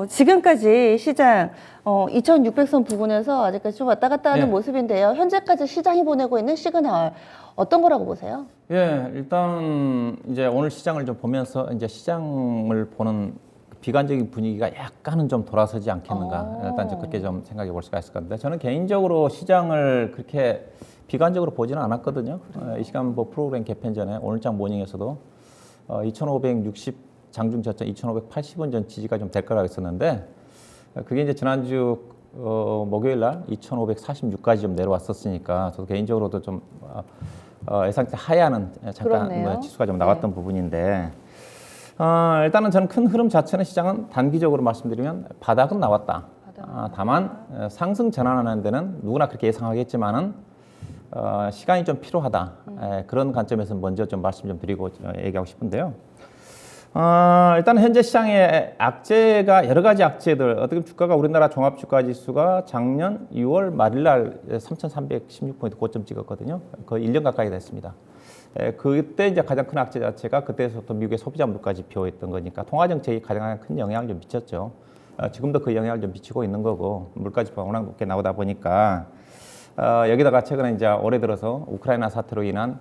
지금까지 시장 2600선 부근에서 아직까지 좀 왔다 갔다 하는 예. 모습인데요. 현재까지 시장이 보내고 있는 시그널 어떤 거라고 보세요? 예, 일단 이제 오늘 시장을 좀 보면서 이제 시장을 보는 비관적인 분위기가 약간은 좀 돌아서지 않겠는가. 일단 좀 그렇게 좀 생각해 볼 수가 있을 것 같은데 저는 개인적으로 시장을 그렇게 비관적으로 보지는 않았거든요. 이 시간 뭐 프로그램 개편 전에 오늘장 모닝에서도 2560 장중 저점 2580원 전 지지가 좀 될 거라고 했었는데 그게 이제 지난주 목요일 날 2546까지 좀 내려왔었으니까 저도 개인적으로도 좀 예상치 하야는 잠깐 뭐 지수가 좀 나왔던 부분인데 일단은 저는 큰 흐름 자체는 시장은 단기적으로 말씀드리면 바닥은 나왔다. 다만 상승 전환하는 데는 누구나 그렇게 예상하겠지만은 시간이 좀 필요하다. 그런 관점에서 먼저 좀 말씀 좀 드리고 얘기하고 싶은데요. 일단 현재 시장의 악재가 여러 가지 악재들 어떻게 보면 주가가 우리나라 종합주가지수가 작년 6월 말일날 3,316포인트 고점 찍었거든요. 거의 1년 가까이 됐습니다. 그때 이제 가장 큰 악재 자체가 그때부터 미국의 소비자 물가 지표였던 거니까 통화 정책이 가장 큰 영향을 좀 미쳤죠. 지금도 그 영향을 좀 미치고 있는 거고 물가 지표가 워낙 높게 나오다 보니까 여기다가 최근에 이제 올해 들어서 우크라이나 사태로 인한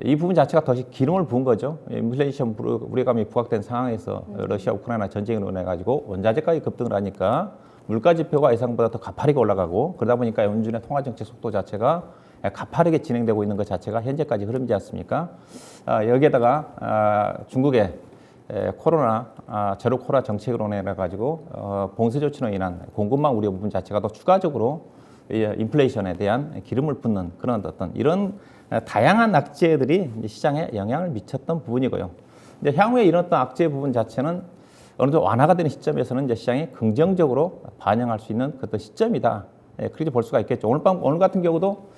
이 부분 자체가 더 기름을 부은 거죠. 인플레이션 우려감이 부각된 상황에서 러시아 우크라이나 전쟁으로 인해 가지고 원자재까지 급등을 하니까 물가 지표가 예상보다 더 가파르게 올라가고 그러다 보니까 연준의 통화 정책 속도 자체가 가파르게 진행되고 있는 것 자체가 현재까지 흐름이지 않습니까? 여기에다가 중국의 코로나 제로 코로나 정책으로 인해 가지고 봉쇄 조치로 인한 공급망 우려 부분 자체가 더 추가적으로 인플레이션에 대한 기름을 붓는 그런 어떤 이런 다양한 악재들이 시장에 영향을 미쳤던 부분이고요. 이제 향후에 이런 어떤 악재 부분 자체는 어느 정도 완화가 되는 시점에서는 이제 시장이 긍정적으로 반영할 수 있는 그런 시점이다. 그렇게 볼 수가 있겠죠. 오늘 같은 경우도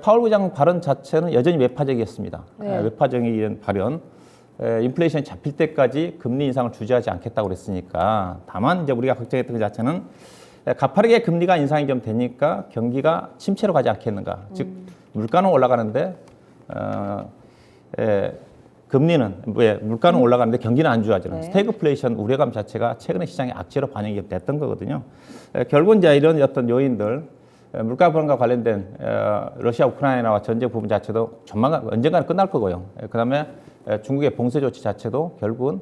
파월 부장 발언 자체는 여전히 외파적이었습니다. 외파적인 발언. 인플레이션이 잡힐 때까지 금리 인상을 주저하지 않겠다고 그랬으니까 다만 이제 우리가 걱정했던 것 자체는 가파르게 금리가 인상이 좀 되니까 경기가 침체로 가지 않겠는가. 즉 물가는 올라가는데 금리는 물가는 올라가는데 경기는 안 좋아지는 스태그플레이션 우려감 자체가 최근에 시장의 악재로 반영이 됐던 거거든요. 결국은 이제 이런 어떤 요인들 물가 불안과 관련된 러시아 우크라이나와 전쟁 부분 자체도 조만간 언젠가는 끝날 거고요. 그다음에 중국의 봉쇄 조치 자체도 결국은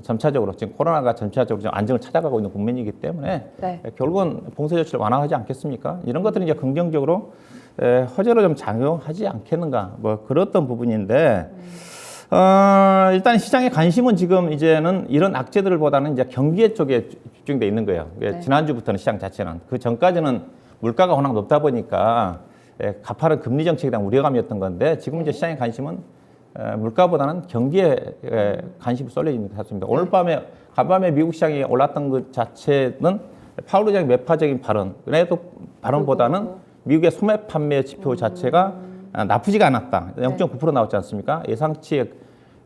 점차적으로 지금 코로나가 점차적으로 좀 안정을 찾아가고 있는 국면이기 때문에 결국은 봉쇄 조치를 완화하지 않겠습니까? 이런 것들은 이제 긍정적으로 허재로 좀 작용하지 않겠는가 뭐 그랬던 부분인데 일단 시장의 관심은 지금 이제는 이런 악재들보다는 이제 경기 쪽에 집중돼 있는 거예요. 지난주부터는 시장 자체는 그 전까지는 물가가 워낙 높다 보니까 가파른 금리 정책에 대한 우려감이었던 건데 지금 이제 시장의 관심은 물가보다는 경기에 관심이 쏠려 있는 것 같습니다. 오늘 간밤에 미국 시장이 올랐던 것 자체는 파월 의장의 매파적인 발언, 그래도 발언보다는 미국의 소매 판매 지표 자체가 나쁘지가 않았다. 0.9% 나왔지 않습니까? 예상치에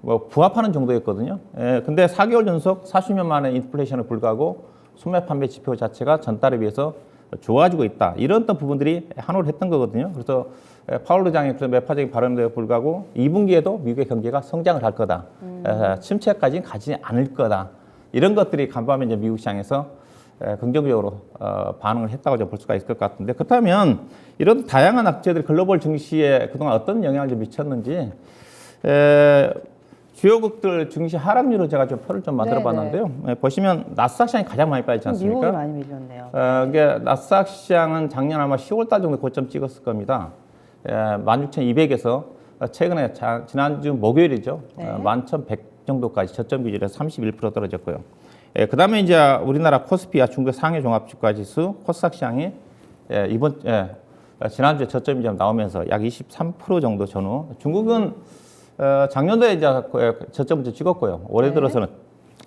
뭐 부합하는 정도였거든요. 근데 4개월 연속 40년 만에 인플레이션을 불구하고 소매 판매 지표 자체가 전달에 비해서 좋아지고 있다. 이런 어떤 부분들이 한호를 했던 거거든요. 그래서 파월 의장의 그런 매파적인 발언에 불구하고 2분기에도 미국의 경기가 성장을 할 거다. 침체까지는 가지 않을 거다. 이런 것들이 간밤에 이제 미국 시장에서 긍정적으로 반응을 했다고 좀 볼 수가 있을 것 같은데 그렇다면 이런 다양한 악재들이 글로벌 증시에 그동안 어떤 영향을 좀 미쳤는지 주요국들 증시 하락률을 제가 좀 표를 좀 만들어 봤는데요. 보시면 나스닥 시장이 가장 많이 빠지지 않습니까? 미국이 많이 밀렸네요. 이게 나스닥 시장은 작년 아마 10월 달 정도 고점 찍었을 겁니다. 16,200에서 최근에 지난주 목요일이죠. 11,100 정도까지 저점 기준에서 31% 떨어졌고요. 그 다음에 이제 우리나라 코스피와 중국 상해 종합주가지수 코스닥 시장이 지난주에 저점이 좀 나오면서 약 23% 정도 전후. 중국은 작년도에 이제 저점을 찍었고요. 올해 들어서는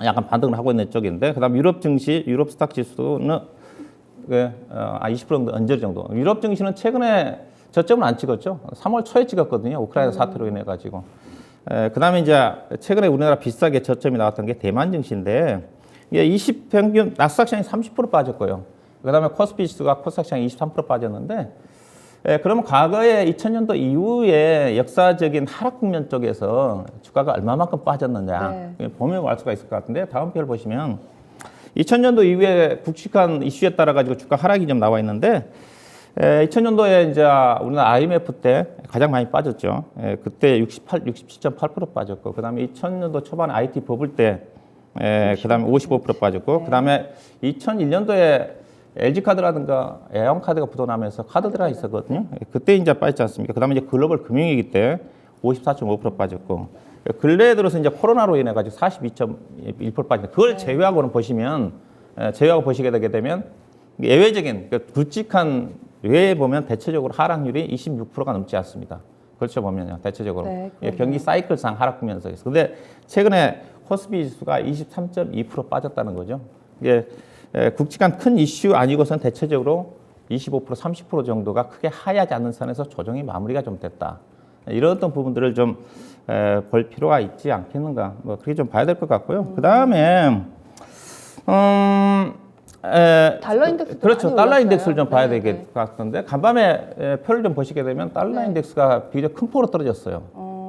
약간 반등을 하고 있는 쪽인데, 그 다음 유럽 증시, 유럽 스탁 지수는 20% 정도 언저리 정도. 유럽 증시는 최근에 저점을 안 찍었죠. 3월 초에 찍었거든요. 우크라이나 사태로 인해 가지고. 그 다음에 이제 최근에 우리나라 비싸게 저점이 나왔던 게 대만 증시인데, 이게 20 평균 나스닥 시장이 30% 빠졌고요. 그 다음에 코스피 지수가 코스닥 시장이 23% 빠졌는데, 그러면 과거에 2000년도 이후에 역사적인 하락 국면 쪽에서 주가가 얼마만큼 빠졌느냐 보면 알 수가 있을 것 같은데 다음 표를 보시면 2000년도 이후에 굵직한 이슈에 따라 가지고 주가 하락이 좀 나와 있는데 2000년도에 이제 우리나라 IMF 때 가장 많이 빠졌죠. 그때 67.8% 빠졌고, 그다음에 2000년도 초반 IT 버블 때 그다음에 55% 빠졌고, 그다음에 2001년도에 LG 카드라든가 애원 카드가 부도나면서 카드 드라이 있었거든요. 그때 이제 빠졌지 않습니까? 그다음에 이제 글로벌 금융위기 때 54.5% 빠졌고, 근래에 들어서 이제 코로나로 인해 가지고 42.1% 빠졌는데, 그걸 제외하고는 보시면 제외하고 보시게 되게 되면 예외적인 굵직한 외에 보면 대체적으로 하락률이 26%가 넘지 않습니다. 그렇죠, 보면요, 대체적으로. 네, 경기 사이클상 하락 구면서. 근데 최근에 코스피 지수가 23.2% 빠졌다는 거죠. 이게 굵직한 큰 이슈 아니고선 대체적으로 25%, 30% 정도가 크게 하야지 않는 선에서 조정이 마무리가 좀 됐다. 이런 어떤 부분들을 좀 볼 필요가 있지 않겠는가. 뭐 그렇게 좀 봐야 될 것 같고요. 그 다음에 달러 인덱스 그렇죠. 달러 올랐어요. 인덱스를 좀 봐야 네, 될 것 같은데, 간밤에 표를 좀 보시게 되면 달러 인덱스가 비교적 큰 폭으로 떨어졌어요.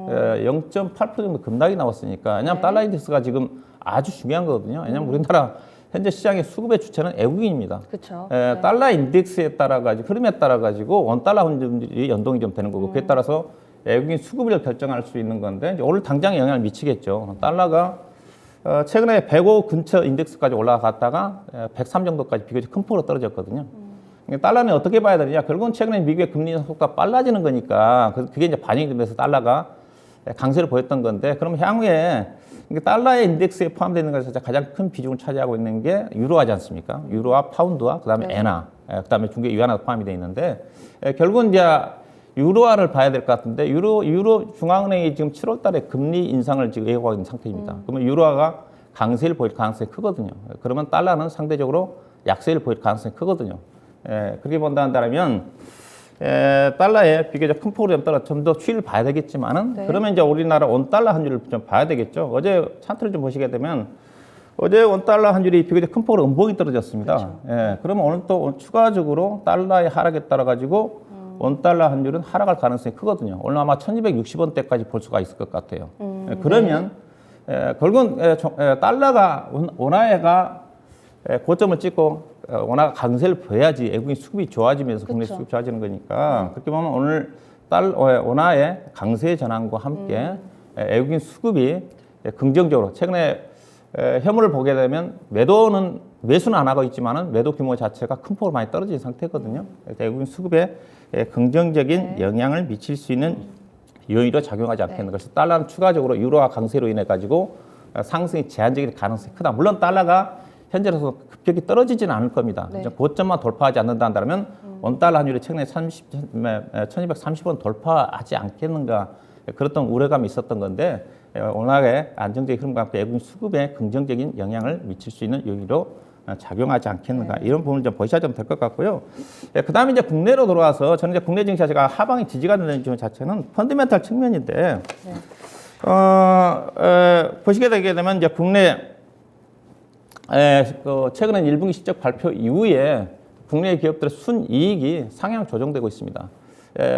0.8% 정도 급락이 나왔으니까. 왜냐하면 달러 인덱스가 지금 아주 중요한 거거든요. 왜냐하면 우리나라 현재 시장의 수급의 주체는 외국인입니다. 그렇죠. 달러 인덱스에 따라 가지고 흐름에 따라 가지고 원달러 환율이 연동이 좀 되는 거고, 그에 따라서 외국인 수급을 결정할 수 있는 건데, 이제 오늘 당장 영향을 미치겠죠. 달러가 최근에 105 근처 인덱스까지 올라갔다가 103 정도까지 비교적 큰 폭으로 떨어졌거든요. 달러는 어떻게 봐야 되느냐? 결국은 최근에 미국의 금리 속도가 빨라지는 거니까 그게 이제 반영이 되면서 달러가 강세를 보였던 건데, 그럼 향후에 달러의 인덱스에 포함되는 것에서 가장 큰 비중을 차지하고 있는 게 유로화지 않습니까? 유로화, 파운드와 그다음에 엔화, 그다음에 중개 위안화가 포함이 되어 있는데, 결국은 이제 유로화를 봐야 될 것 같은데, 유로 중앙은행이 지금 7월 달에 금리 인상을 지금 예고하고 있는 상태입니다. 그러면 유로화가 강세를 보일 가능성이 크거든요. 그러면 달러는 상대적으로 약세를 보일 가능성이 크거든요. 그렇게 본다면 달러에 비교적 큰 폭으로 좀 더 추이를 봐야 되겠지만은, 그러면 이제 우리나라 원달러 환율을 좀 봐야 되겠죠. 어제 차트를 좀 보시게 되면 어제 원달러 환율이 비교적 큰 폭으로 음봉이 떨어졌습니다. 그렇죠. 그러면 오늘 또 추가적으로 달러의 하락에 따라 가지고 원달러 환율은 하락할 가능성이 크거든요. 오늘 아마 1260원대까지 볼 수가 있을 것 같아요. 그러면 결국은 달러가 원화가 고점을 찍고 원화가 강세를 보여야지 외국인 수급이 좋아지면서 국내 수급이 좋아지는 거니까, 그렇게 보면 오늘 원화의 강세 전환과 함께 외국인 수급이 긍정적으로, 최근에 현물을 보게 되면 매수는 안 하고 있지만은 매도 규모 자체가 큰 폭으로 많이 떨어진 상태거든요. 외국인 수급에 긍정적인 영향을 미칠 수 있는 요인으로 작용하지 않겠는가. 그래서 달러는 추가적으로 유로화 강세로 인해 가지고 상승이 제한적인 가능성이 크다. 물론 달러가 현재로서 급격히 떨어지지는 않을 겁니다. 고점만 돌파하지 않는다 한다면 원달러 환율이 최근에 1230원 돌파하지 않겠는가, 그랬던 우려감이 있었던 건데, 워낙에 안정적인 흐름과 함께 외국인 수급에 긍정적인 영향을 미칠 수 있는 요인으로 작용하지 않겠는가, 이런 부분을 좀 보셔야 될 것 같고요. 그 다음에 이제 국내로 돌아와서, 저는 이제 국내 증시 자체가 하방이 지지가 되는 점 자체는 펀더멘탈 측면인데, 보시게 되게 되면 이제 국내 최근에 1분기 실적 발표 이후에 국내 기업들의 순이익이 상향 조정되고 있습니다.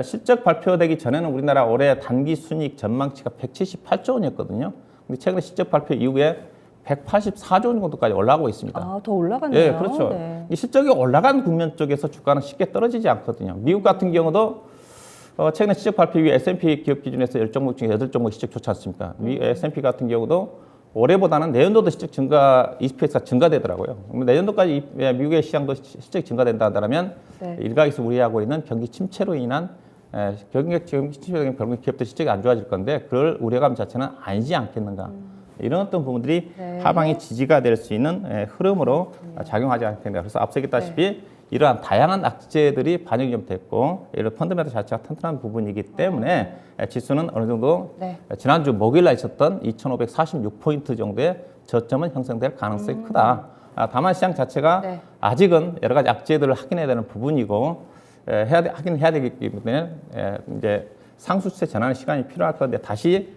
실적 발표되기 전에는 우리나라 올해 단기 순이익 전망치가 178조 원이었거든요. 근데 최근에 실적 발표 이후에 184조 원 정도까지 올라가고 있습니다. 아, 더 올라갔네요. 그렇죠. 이 실적이 올라간 국면 쪽에서 주가는 쉽게 떨어지지 않거든요. 미국 같은 경우도 최근에 실적 발표 이후에 S&P 기업 기준에서 10종목 중에 8종목 실적 좋지 않습니까? S&P 같은 경우도 올해보다는 내년도도 실적 증가, EPS가 증가되더라고요. 내년도까지 미국의 시장도 실적 증가된다 한다면 일각에서 우려하고 있는 경기 침체로 인한 경기 침체로 인한 결국 기업들 실적이 안 좋아질 건데, 그럴 우려감 자체는 아니지 않겠는가. 이런 어떤 부분들이 하방의 지지가 될 수 있는 흐름으로 작용하지 않겠는가. 그래서 앞서 얘기했다시피 이러한 다양한 악재들이 반영이 좀 됐고, 이런 펀더멘탈 자체가 튼튼한 부분이기 때문에 지수는 어느 정도 지난주 목요일날 있었던 2,546포인트 정도의 저점은 형성될 가능성이 크다. 다만 시장 자체가 아직은 여러 가지 악재들을 확인해야 되는 부분이고, 확인해야 되기 때문에 이제 상수세 전환의 시간이 필요할 건데, 다시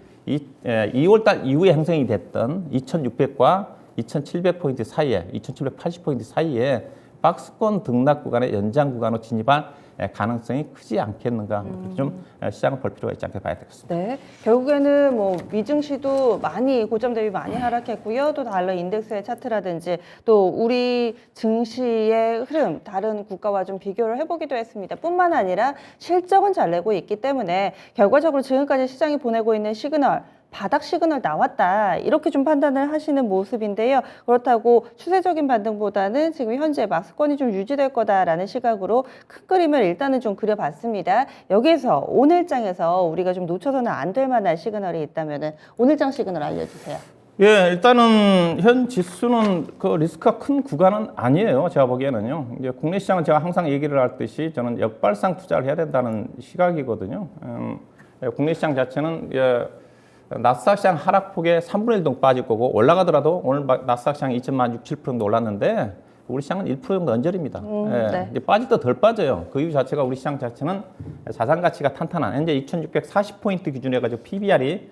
2월달 이후에 형성이 됐던 2,600과 2,700포인트 사이에, 2,780포인트 사이에 박스권 등락 구간의 연장 구간으로 진입할 가능성이 크지 않겠는가. 좀 시장을 볼 필요가 있지 않게 봐야 되겠습니다. 네, 결국에는 뭐 미증시도 많이 고점 대비 많이 하락했고요. 또 달러 인덱스의 차트라든지 또 우리 증시의 흐름 다른 국가와 좀 비교를 해보기도 했습니다. 뿐만 아니라 실적은 잘 내고 있기 때문에 결과적으로 지금까지 시장이 보내고 있는 시그널 바닥 시그널 나왔다 이렇게 좀 판단을 하시는 모습인데요. 그렇다고 추세적인 반등보다는 지금 현재 막스권이 좀 유지될 거다라는 시각으로 큰 그림을 일단은 좀 그려봤습니다. 여기에서 오늘장에서 우리가 좀 놓쳐서는 안 될 만한 시그널이 있다면은 오늘장 시그널 알려주세요. 예, 일단은 현 지수는 그 리스크가 큰 구간은 아니에요. 제가 보기에는요. 이제 국내 시장은 제가 항상 얘기를 할 듯이 저는 역발상 투자를 해야 된다는 시각이거든요. 국내 시장 자체는 나스닥 시장 하락폭의 3분의 1 정도 빠질 거고 올라가더라도 오늘 나스닥 시장 2.6, 7% 정도 올랐는데 우리 시장은 1% 정도 언저리입니다. 네. 이제 빠질 때 덜 빠져요. 그 이유 자체가 우리 시장 자체는 자산 가치가 탄탄한 현재 2,640포인트 기준으로 해가지고 PBR이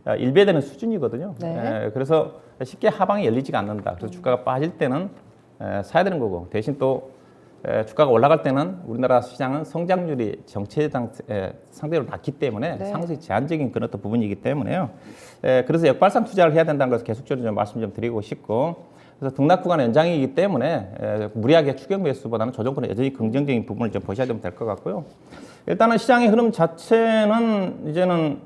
1배 되는 수준이거든요. 네. 그래서 쉽게 하방이 열리지가 않는다. 그래서 주가가 빠질 때는 사야 되는 거고 대신 또 주가가 올라갈 때는 우리나라 시장은 성장률이 정체당 상대로 낮기 때문에 네. 상승이 제한적인 그런 어떤 부분이기 때문에요. 그래서 역발상 투자를 해야 된다는 것을 계속적으로 좀 말씀 좀 드리고 싶고 그래서 등락 구간 연장이기 때문에 무리하게 추격 매수보다는 조정권은 여전히 긍정적인 부분을 좀 보셔야 될 것 같고요. 일단은 시장의 흐름 자체는 이제는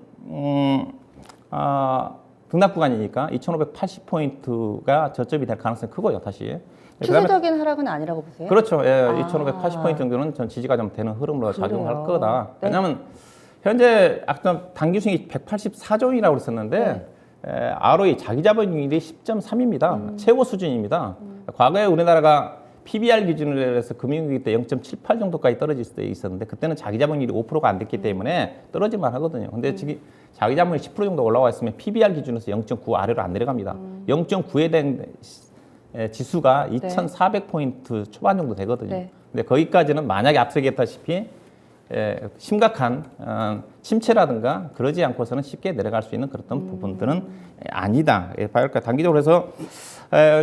등락 구간이니까 2,580포인트가 저점이 될 가능성이 크고요, 다시. 추세적인 하락은 아니라고 보세요? 그렇죠. 2,580포인트 정도는 전 지지가 좀 되는 흐름으로 작용할 거다. 네. 왜냐하면 현재 아까 단기 수익이 184조 원이라고 그랬었는데 ROE 자기 자본율이 10.3입니다. 최고 수준입니다. 과거에 우리나라가 PBR 기준으로 해서 금융위기 때 0.78 정도까지 떨어질 때 있었는데 그때는 자기 자본율이 5%가 안 됐기 때문에 떨어질만 하거든요. 근데 지금 자기 자본율이 10% 정도 올라와 있으면 PBR 기준에서 0.9 아래로 안 내려갑니다. 0.9에 대한 지수가 2,400포인트 초반 정도 되거든요. 네. 근데 거기까지는 만약에 앞서 얘기했다시피 심각한 침체라든가 그러지 않고서는 쉽게 내려갈 수 있는 그런 부분들은 아니다. 단기적으로 해서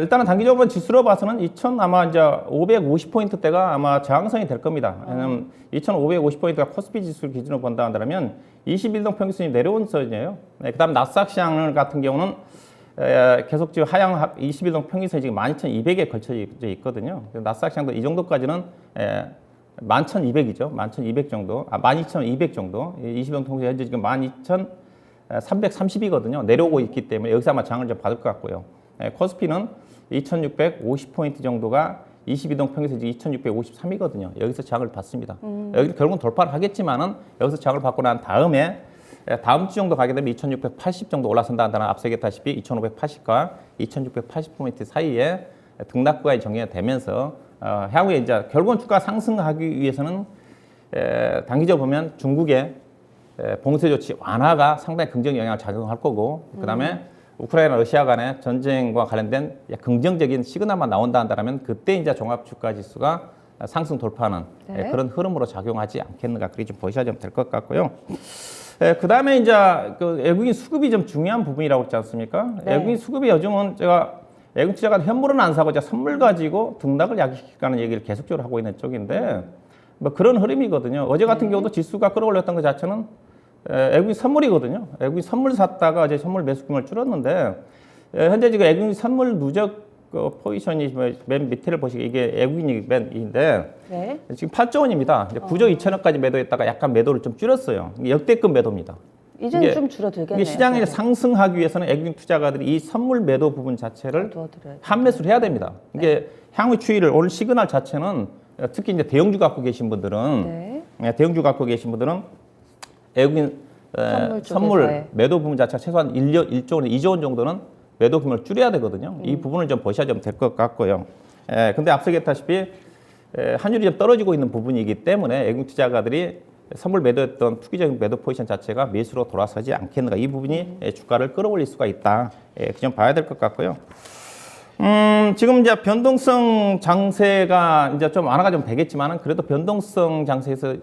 일단은 단기적으로 지수로 봐서는 아마 이제 550포인트대가 아마 저항선이 될 겁니다. 왜냐하면 2,550포인트가 코스피 지수를 기준으로 본다 한다면 21동 평균선이 내려온 선이에요. 그다음 나스닥 시장 같은 경우는 계속 지금 하향 21동 평균선이 지금 12,200에 걸쳐져 있거든요. 나스닥 시장도 이 정도까지는 11,200이죠. 11,200 정도, 12,200 정도. 21동 평균선 현재 지금 12,330이거든요. 내려오고 있기 때문에 여기서 아마 장을 좀 받을 것 같고요. 코스피는 2,650포인트 정도가 22동 평균선 2,653이거든요. 여기서 장을 받습니다. 여기 결국은 돌파를 하겠지만은 여기서 장을 받고 난 다음에 다음 주 정도 가게 되면 2,680 정도 올라선다 한다는 앞서 얘기했다시피 2,580과 2,680포인트 사이에 등락 구간이 정리가 되면서 향후에 이제 결국은 주가 상승하기 위해서는 단기적으로 보면 중국의 봉쇄 조치 완화가 상당히 긍정 영향을 작용할 거고 그다음에 우크라이나 러시아 간의 전쟁과 관련된 긍정적인 시그널만 나온다 한다면 그때 이제 종합 주가 지수가 상승 돌파하는 그런 흐름으로 작용하지 않겠는가 그렇게 좀 보셔야 될 것 같고요. 그 다음에 이제 그 외국인 수급이 좀 중요한 부분이라고 했지 않습니까? 네. 외국인 수급이 요즘은 제가 외국 투자가 현물은 안 사고 이제 선물 가지고 등락을 야기시키는 얘기를 계속적으로 하고 있는 쪽인데 뭐 그런 흐름이거든요. 어제 같은 경우도 지수가 끌어올렸던 것 자체는 외국인 선물이거든요. 외국인 선물 샀다가 어제 선물 매수금을 줄였는데 현재 지금 외국인 선물 누적 포지션이 맨 밑에를 보시게 이게 외국인이 맨인데 네. 지금 8조 원입니다. 이제 9조 2천억까지 매도했다가 약간 매도를 좀 줄였어요. 이게 역대급 매도입니다. 이제는 좀 줄어들겠네요. 이게 시장이 네. 상승하기 위해서는 외국인 투자가들이 이 선물 매도 부분 자체를 도와드려야죠. 한매수를 해야 됩니다. 이게 향후 추이를 오늘 시그널 자체는 특히 이제 대형주 갖고 계신 분들은 대형주 갖고 계신 분들은 외국인 선물 매도 부분 자체가 최소한 1조 원, 2조 원 정도는 매도금을 줄여야 되거든요. 이 부분을 좀 보셔야 좀 될 것 같고요. 근데 앞서 얘기했다시피 환율이 좀 떨어지고 있는 부분이기 때문에 외국 투자가들이 선물 매도했던 투기적인 매도 포지션 자체가 매수로 돌아서지 않겠는가. 이 부분이 주가를 끌어올릴 수가 있다. 그 점 봐야 될 것 같고요. 지금 이제 변동성 장세가 이제 좀 완화가 좀 되겠지만은 그래도 변동성 장세에서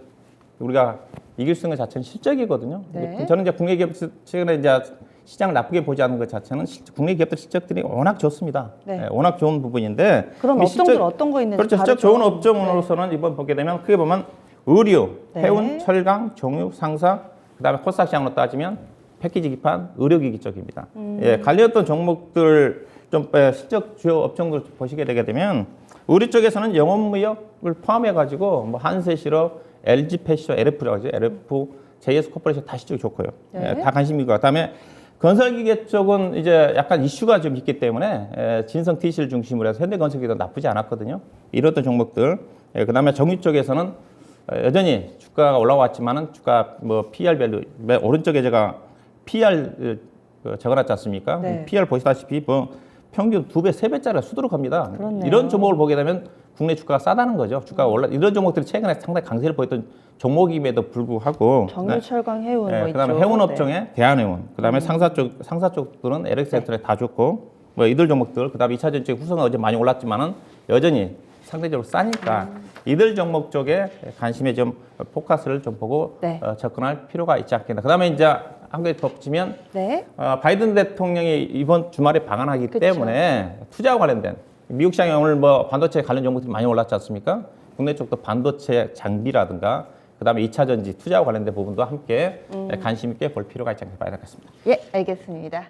우리가 이길 수 있는 것 자체는 실적이거든요. 네. 저는 이제 국내 기업 최근에 이제 시장을 나쁘게 보지 않는 것 자체는 국내 기업들 실적들이 워낙 좋습니다. 네. 예, 워낙 좋은 부분인데 그럼 이 업종들 어떤 거 있는지 그렇죠. 바로 실적 좋은 좀- 업종으로서는 이번 보게 되면 크게 보면 의류, 네. 해운, 철강, 정유, 상사, 그다음에 코스닥 시장으로 따지면 패키지 기판, 의료기기 쪽입니다. 예, 관련했던 종목들 좀 실적 주요 업종들 보시게 되게 되면 의류 쪽에서는 영업무역을 포함해 가지고 뭐 한세실업, LG 패션, LF라고 하죠. LF, JS 코퍼레이션 다 실적이 좋고요. 네. 예, 다 관심이고 그다음에 건설기계 쪽은 이제 약간 이슈가 좀 있기 때문에 진성 TC를 중심으로 해서 현대건설기도 나쁘지 않았거든요. 이랬던 종목들. 그다음에 정유 쪽에서는 여전히 주가가 올라왔지만은 주가 뭐 PR 밸류 맨 오른쪽에 제가 PR 적어놨지 않습니까? 네. PR 보시다시피 뭐 평균 2배, 3배짜리가 수두룩합니다. 그렇네요. 이런 종목을 보게 되면 국내 주가가 싸다는 거죠. 주가가 올라 이런 종목들이 최근에 상당히 강세를 보였던 종목임에도 불구하고 정유, 철강, 해운 네, 뭐 그다음에 있죠. 해운 네. 업종에 대한해운, 그다음에 상사 쪽들은 LX센트에 다 좋고 뭐 이들 종목들, 그다음에 2차 전지 후성은 어제 많이 올랐지만은 여전히 상대적으로 싸니까 이들 종목 쪽에 관심에 좀 포커스를 좀 보고 네. 접근할 필요가 있지 않겠나. 그다음에 이제 한 가지 더 붙이면 네. 바이든 대통령이 이번 주말에 방한하기 그쵸. 때문에 투자와 관련된 미국 시장에 오늘 뭐 반도체 관련 종목들이 많이 올랐지 않습니까? 국내 쪽도 반도체 장비라든가 그다음에 2차 전지 투자와 관련된 부분도 함께 관심 있게 볼 필요가 있지 않겠나 봐야 되겠습니다. 예, 알겠습니다.